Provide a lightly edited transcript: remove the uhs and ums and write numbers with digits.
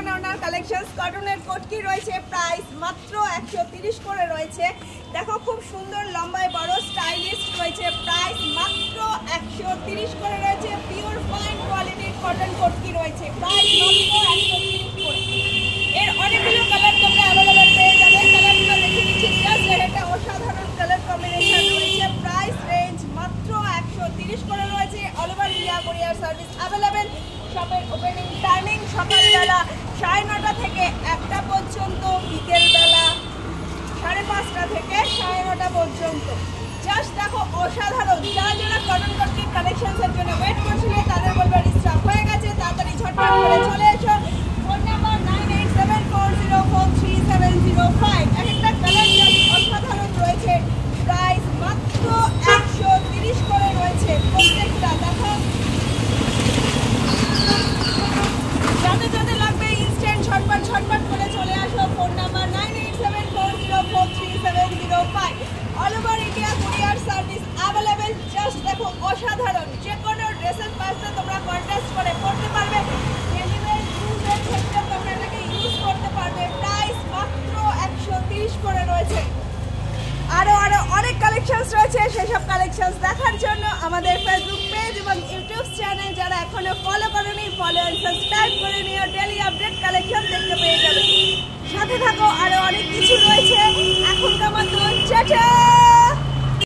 Cotton ওনার collections. কটনের কোটকি রয়েছে price মাত্র 130 করে রয়েছে। দেখো খুব সুন্দর লম্বায় বড় স্টাইলিশ রয়েছে, প্রাইস মাত্র 130 করে রয়েছে। পিওর ফাইন কোয়ালিটির কটন কোটকি রয়েছে, প্রাইস মাত্র 130 করে। এর অনেকগুলো কালার তোমরা অ্যাভেলেবেল পেয়ে যাবে। কালারগুলো দেখে নিচ্ছি, জাস্ট একটা অসাধারণ কালার কম্বিনেশন রয়েছে। প্রাইস রেঞ্জ মাত্র 130 করে রয়েছে। All over India courier service available. শপের ওপেনিং টাইমিং সকালবেলা 9:30 থেকে 1টা পর্যন্ত, বিকেলবেলা 5:30 থেকে 9:30 পর্যন্ত। জাস্ট দেখো অসাধারণ। যারা যারা কটন কোটকির কালেকশনসের জন্য ওয়েট করছিলে তাদের বলবো স্টক হয়ে গেছে, তাড়াতাড়ি ঝটপট করে চলে এসো। Phone number 9874043705। একটা কালার অসাধারণ রয়েছে, প্রাইস মাত্র 130 করে রয়েছে প্রত্যেকটা। দেখো যাদের যাদের লাগবে ইনস্ট্যান্ট ঝটপট করে চলে আসো। Phone number 9874043705। All over India courier service available. Just দেখো অসাধারণ। যে কোনো ড্রেসের পাশে তোমরা কন্ট্রাস্ট করে পড়তে পারবে। রেডিমেড ইউজের ক্ষেত্রে তোমরা এটাকে ইউজ করতে পারবে। প্রাইস মাত্র 130 করে রয়েছে। আরো অনেক কালেকশনস রয়েছে। সেসব কালেকশনস দেখার জন্য আমাদের ফেসবুক পেজ এবং ইউটিউব চ্যানেল যারা এখনো ফলো করেনি, ফলো এন্ড সাবস্ক্রাইব করে নিও। ডেইলি আপডেট কালেকশন দেখতে পেয়ে যাবে। সাথে থাকো, আরো অনেক কিছু রয়েছে। এখনকার মতো টাটা।